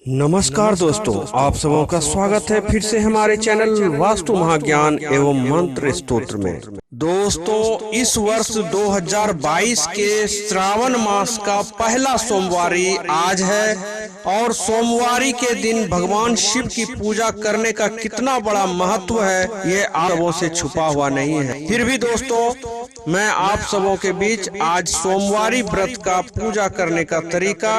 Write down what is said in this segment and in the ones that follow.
नमस्कार दोस्तों, आप सबों का स्वागत है फिर से हमारे चैनल वास्तु महाज्ञान एवं मंत्र स्तोत्र में। दोस्तों, इस वर्ष 2022 के श्रावण मास का पहला सोमवारी आज है और सोमवारी के दिन भगवान शिव की पूजा करने का कितना बड़ा महत्व है ये आप सबों से छुपा हुआ नहीं है। फिर भी दोस्तों, मैं आप सबों के बीच आज सोमवारी व्रत का पूजा करने का तरीका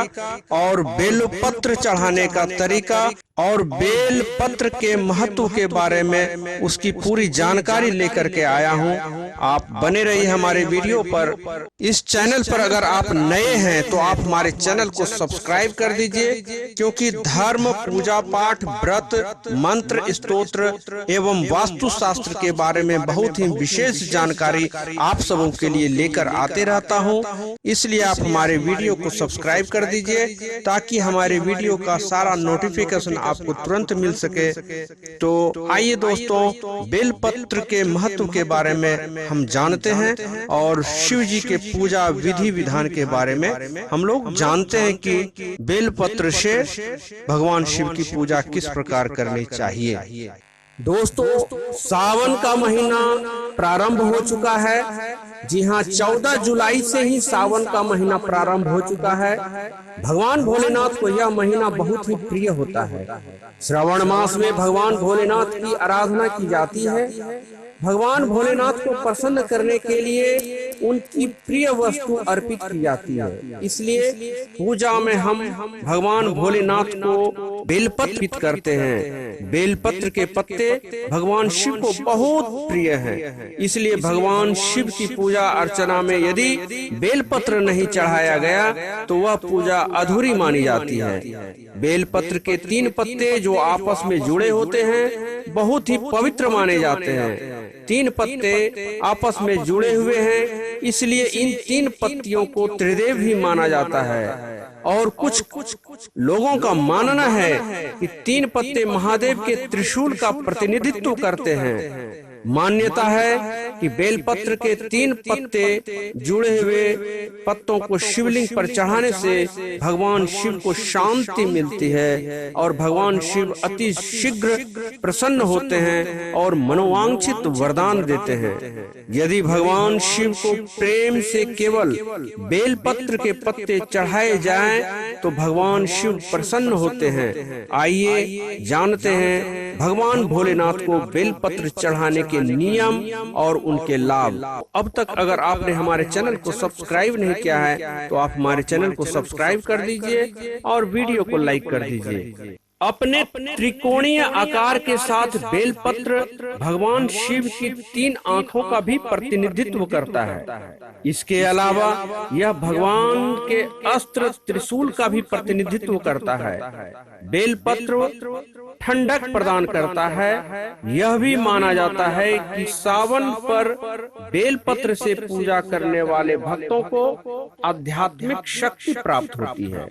और बेलपत्र चढ़ाने का तरीका और बेल पत्र के महत्व के बारे में उसकी पूरी जानकारी लेकर के आया हूं। आप बने रहिए हमारे वीडियो पर। इस चैनल पर अगर आप नए हैं तो आप हमारे चैनल को सब्सक्राइब कर दीजिए, क्योंकि धर्म, पूजा पाठ, व्रत, मंत्र, स्तोत्र एवं वास्तु शास्त्र के बारे में बहुत ही विशेष जानकारी आप सबों के लिए लेकर आते रहता हूं। इसलिए आप हमारे वीडियो को सब्सक्राइब कर दीजिए ताकि हमारे वीडियो का सारा नोटिफिकेशन आपको तुरंत मिल सके। तो आइए दोस्तों, बेलपत्र के महत्व के बारे में हम जानते हैं और शिव जी के पूजा विधि विधान के बारे में हम लोग जानते हैं कि बेलपत्र से भगवान शिव की पूजा किस प्रकार करनी चाहिए। दोस्तों, सावन का महीना प्रारंभ हो चुका है। जी हाँ, 14 जुलाई से ही सावन का महीना प्रारंभ हो चुका है। भगवान भोलेनाथ को यह महीना बहुत ही प्रिय होता है। श्रावण मास में भगवान भोलेनाथ की आराधना की जाती है। भगवान भोलेनाथ को प्रसन्न करने के लिए उनकी प्रिय वस्तु अर्पित की जाती है। इसलिए पूजा में हम भगवान भोलेनाथ को बेलपत्र अर्पित करते हैं। बेलपत्र के पत्ते भगवान शिव को बहुत प्रिय हैं। इसलिए भगवान शिव की पूजा अर्चना में यदि बेलपत्र नहीं चढ़ाया गया तो वह पूजा अधूरी मानी जाती है। बेलपत्र के 3 पत्ते जो आपस में जुड़े होते हैं बहुत ही पवित्र माने जाते हैं। 3 पत्ते आपस में जुड़े हुए हैं, इसलिए इन 3 पत्तियों को त्रिदेव भी माना जाता है। और कुछ लोगों का मानना है कि 3 पत्ते महादेव के त्रिशूल का प्रतिनिधित्व करते हैं। मान्यता है कि बेलपत्र के 3 पत्ते जुड़े हुए पत्तों को शिवलिंग पर चढ़ाने से भगवान शिव को शांति मिलती है और भगवान शिव अति शीघ्र प्रसन्न होते हैं और मनोवांछित वरदान देते हैं। यदि भगवान शिव को प्रेम से केवल बेलपत्र के पत्ते चढ़ाए जाएं तो भगवान शिव प्रसन्न होते हैं। आइए जानते हैं भगवान भोलेनाथ को बेलपत्र चढ़ाने के नियम और उनके लाभ। अब तक अगर आपने हमारे चैनल को सब्सक्राइब नहीं किया है तो आप हमारे चैनल को सब्सक्राइब कर दीजिए और वीडियो को लाइक कर दीजिए। अपने त्रिकोणीय आकार के साथ बेलपत्र भगवान शिव की 3 आंखों का भी प्रतिनिधित्व करता है। इसके अलावा यह भगवान के अस्त्र त्रिशूल का भी प्रतिनिधित्व करता है। बेलपत्र ठंडक प्रदान करता है। यह भी माना जाता है कि सावन पर बेलपत्र से पूजा करने वाले भक्तों को आध्यात्मिक शक्ति प्राप्त होती है।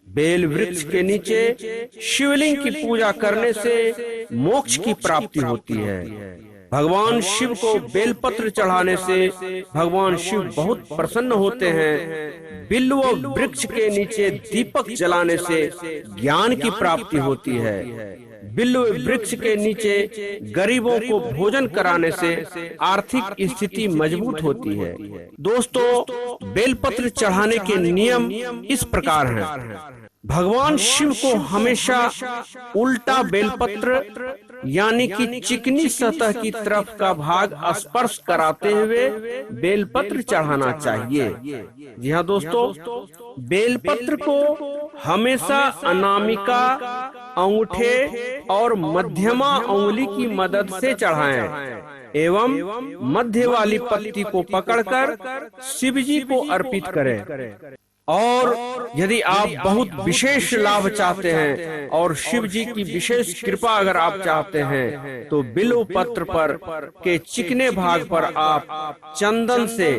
बेल वृक्ष के नीचे शिवलिंग की पूजा करने से मोक्ष की प्राप्ति होती है। भगवान शिव को बेलपत्र चढ़ाने से भगवान शिव बहुत प्रसन्न होते हैं। बिल्व वृक्ष के नीचे दीपक जलाने से ज्ञान की प्राप्ति होती है। बिल्व वृक्ष के नीचे गरीबों को भोजन कराने से आर्थिक स्थिति मजबूत होती है। दोस्तों, बेलपत्र चढ़ाने के नियम इस प्रकार हैं। भगवान शिव को हमेशा उल्टा बेलपत्र यानी कि चिकनी सतह की तरफ का भाग स्पर्श कराते हुए बेलपत्र चढ़ाना चाहिए। जी हाँ दोस्तों, बेलपत्र को हमेशा अनामिका, अंगूठे और मध्यमा उंगली की मदद से चढ़ाएं एवं मध्य वाली पत्ती को पकड़कर शिव जी को अर्पित करें। और यदि आप बहुत विशेष लाभ चाहते हैं और शिव जी की विशेष कृपा अगर आप चाहते हैं तो बिल्व पत्र पर के चिकने भाग पर आप चंदन से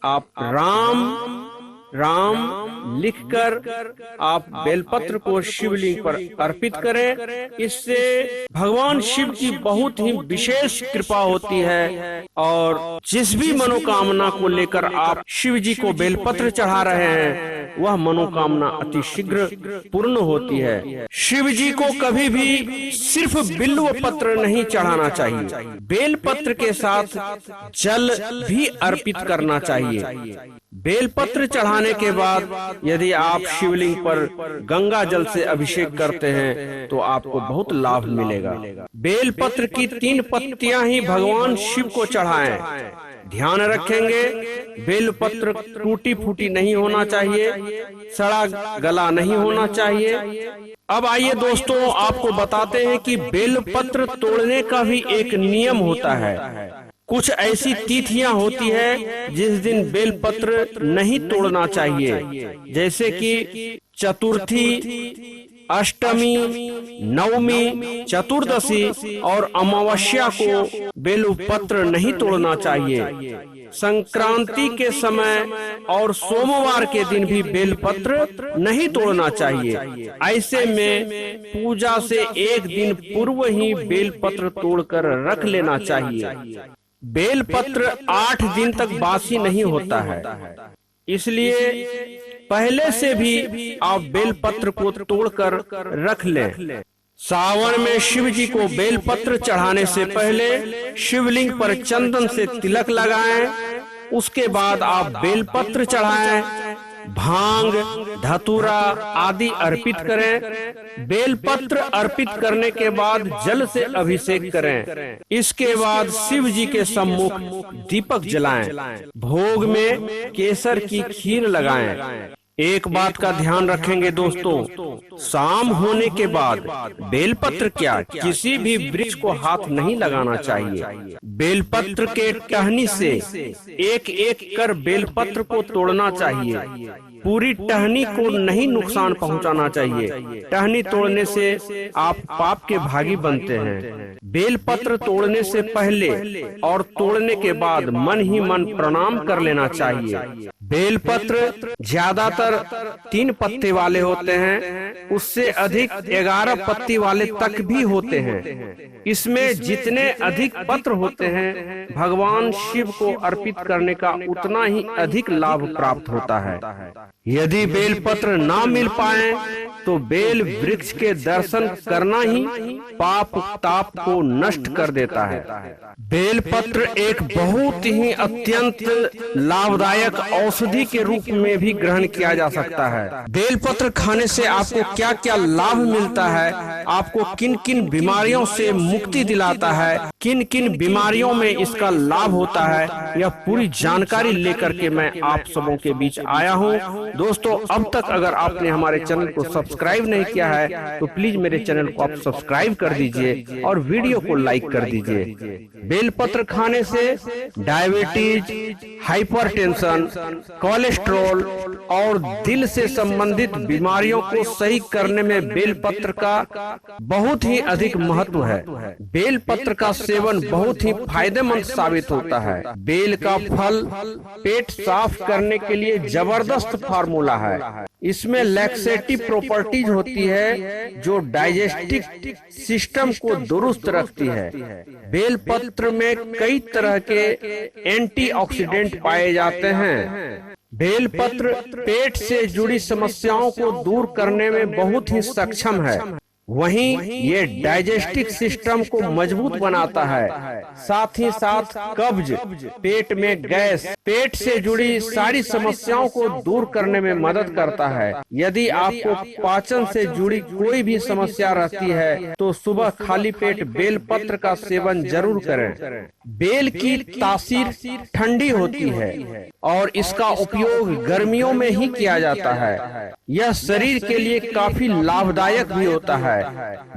आप राम राम लिखकर आप बेलपत्र को शिवलिंग पर अर्पित करें। इससे भगवान शिव की बहुत ही विशेष कृपा होती है और जिस भी मनोकामना को लेकर आप शिव जी को बेलपत्र चढ़ा रहे हैं वह मनोकामना अति शीघ्र पूर्ण होती है। शिव जी को कभी भी सिर्फ बिल्व पत्र नहीं चढ़ाना चाहिए, बेल पत्र के साथ जल भी अर्पित करना चाहिए। बेलपत्र चढ़ाने के बाद यदि आप शिवलिंग पर गंगा जल से अभिषेक करते हैं तो आपको बहुत लाभ मिलेगा। बेलपत्र की 3 पत्तियां ही भगवान शिव को चढ़ाएं। ध्यान रखेंगे, बेलपत्र टूटी फूटी नहीं होना चाहिए, सड़ा गला नहीं होना चाहिए। अब आइए दोस्तों, आपको बताते हैं कि बेलपत्र तोड़ने का भी एक नियम होता है। कुछ ऐसी तिथियां होती है जिस दिन बेलपत्र नहीं तोड़ना चाहिए, जैसे कि चतुर्थी, अष्टमी, नवमी, चतुर्दशी और अमावस्या को बेलपत्र नहीं तोड़ना चाहिए। संक्रांति के समय और सोमवार के दिन भी बेलपत्र नहीं तोड़ना चाहिए। ऐसे में पूजा से एक दिन पूर्व ही बेलपत्र तोड़कर रख लेना चाहिए। बेलपत्र 8 दिन तक बासी नहीं होता है, इसलिए पहले से भी आप बेलपत्र को तोड़कर रख लें। सावन में शिव जी को बेलपत्र चढ़ाने से पहले शिवलिंग पर चंदन से तिलक लगाएं, उसके बाद आप बेलपत्र चढ़ाएं, भांग, धतूरा आदि अर्पित करें। बेलपत्र अर्पित करने के बाद जल से अभिषेक करें। इसके बाद शिव जी के सम्मुख दीपक जलाएं। भोग में केसर की खीर लगाएं। एक बात का ध्यान रखेंगे दोस्तों, शाम होने के बाद बेलपत्र क्या किसी भी वृक्ष को हाथ नहीं लगाना चाहिए। बेलपत्र के टहनी से एक एक कर बेलपत्र को तोड़ना चाहिए। पूरी टहनी को नहीं नुकसान पहुंचाना चाहिए। टहनी तोड़ने से आप पाप के भागी बनते हैं। बेलपत्र तोड़ने से पहले और तोड़ने के बाद मन ही मन प्रणाम कर लेना चाहिए। बेलपत्र ज्यादातर 3 पत्ते वाले होते हैं, उससे अधिक 11 पत्ती वाले तक भी होते हैं। इसमें जितने अधिक पत्र होते हैं भगवान शिव को अर्पित करने का उतना ही अधिक लाभ प्राप्त होता है। यदि बेलपत्र ना मिल पाए तो बेल वृक्ष के दर्शन करना ही पाप ताप को नष्ट कर देता है। बेलपत्र एक बहुत ही अत्यंत लाभदायक औषधि के रूप में भी ग्रहण किया जा सकता है। बेलपत्र खाने से आपको क्या क्या लाभ मिलता है, आपको किन किन बीमारियों से मुक्ति दिलाता है, किन किन बीमारियों में इसका लाभ होता है, यह पूरी जानकारी लेकर के मैं आप सबों के बीच आया हूँ। दोस्तों, अब तक अगर आपने हमारे चैनल को सब्सक्राइब नहीं किया है तो प्लीज मेरे चैनल को आप सब्सक्राइब कर दीजिए और वीडियो को लाइक कर दीजिए। बेलपत्र खाने से डायबिटीज, हाइपरटेंशन, कोलेस्ट्रॉल और दिल से संबंधित बीमारियों को सही करने में बेलपत्र का बहुत ही अधिक महत्व है। बेलपत्र का सेवन बहुत ही फायदेमंद साबित होता है। बेल का फल पेट साफ करने के लिए जबरदस्त फार्मूला है। इसमें लैक्सेटिव प्रॉपर्टीज होती है जो डाइजेस्टिव सिस्टम को दुरुस्त रखती है। बेलपत्र में कई तरह के एंटीऑक्सीडेंट पाए जाते हैं। बेलपत्र पेट से जुड़ी समस्याओं को दूर करने में बहुत ही सक्षम है। वहीं ये डाइजेस्टिव सिस्टम को मजबूत बनाता है, साथ ही साथ कब्ज, पेट में गैस, पेट से जुड़ी सारी समस्याओं को दूर करने में मदद करता है। यदि आपको पाचन से जुड़ी कोई भी समस्या रहती है तो सुबह खाली पेट बेलपत्र का सेवन जरूर करें। बेल की तासीर ठंडी होती है और इसका उपयोग गर्मियों में ही किया जाता है। यह शरीर के लिए काफी लाभदायक भी होता है।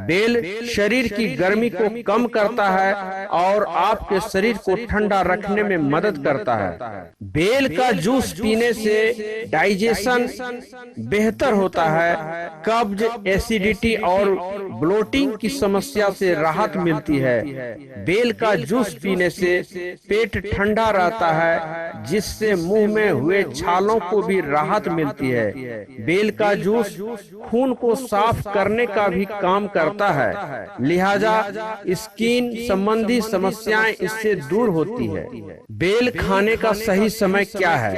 बेल शरीर की गर्मी को कम करता है और आपके शरीर को ठंडा रखने में मदद करता है। बेल का जूस पीने से डाइजेशन बेहतर होता है। कब्ज, एसिडिटी और ब्लोटिंग की समस्या से राहत मिलती है। बेल का जूस पीने से पेट ठंडा रहता है, जिससे मुंह में हुए छालों को भी राहत मिलती है। बेल का जूस खून को साफ करने का भी काम करता है, लिहाजा स्किन संबंधी समस्याएं इससे दूर होती है। बेल खाने का सही समय क्या है?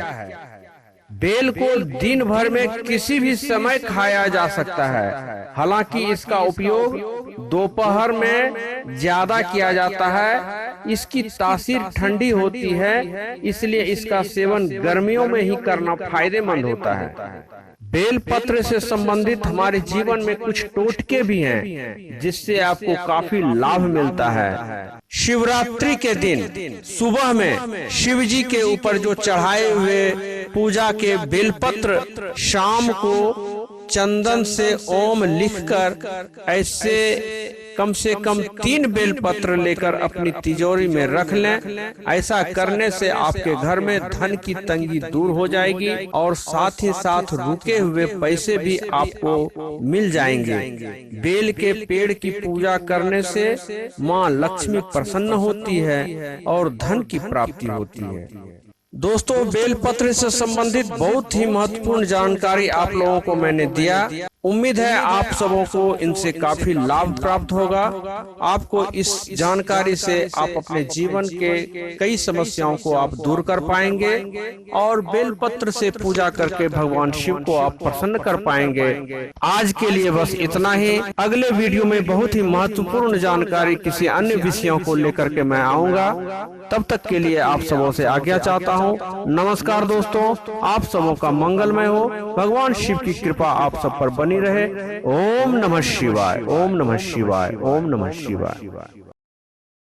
बेल को दिन भर में किसी भी समय खाया जा सकता है। हालांकि इसका उपयोग दोपहर में ज्यादा किया जाता है। इसकी तासीर ठंडी होती है, इसलिए इसका सेवन गर्मियों में ही करना फायदेमंद होता है। बेल पत्र से संबंधित हमारे जीवन में कुछ टोटके भी हैं, जिससे आपको काफी लाभ मिलता है। शिवरात्रि के दिन सुबह में शिव जी के ऊपर जो चढ़ाए हुए पूजा के बेलपत्र, शाम को चंदन से ओम लिखकर ऐसे कम से कम 3 बेलपत्र लेकर अपनी तिजोरी में रख लें। ऐसा करने से आपके घर में धन की तंगी दूर हो जाएगी और साथ ही साथ रुके हुए पैसे भी आपको मिल जाएंगे। बेल के पेड़ की पूजा करने से माँ लक्ष्मी प्रसन्न होती है और धन की प्राप्ति होती है। दोस्तों, बेलपत्र से संबंधित बहुत ही महत्वपूर्ण जानकारी आप लोगों को मैंने दिया। उम्मीद है आप सबों को इनसे काफी लाभ प्राप्त होगा। आपको इस जानकारी से आप अपने जीवन के कई समस्याओं को आप दूर कर पाएंगे और बेलपत्र से पूजा करके भगवान शिव को आप प्रसन्न कर पाएंगे। आज के लिए बस इतना ही। अगले वीडियो में बहुत ही महत्वपूर्ण जानकारी किसी अन्य विषयों को लेकर के मैं आऊंगा। तब तक के लिए आप सबों से आज्ञा चाहता हूँ। नमस्कार दोस्तों, आप सबों का मंगलमय हो। भगवान शिव की कृपा आप सब पर बनी रहे। ओम नमः शिवाय, ओम नमः शिवाय, ओम नमः शिवाय।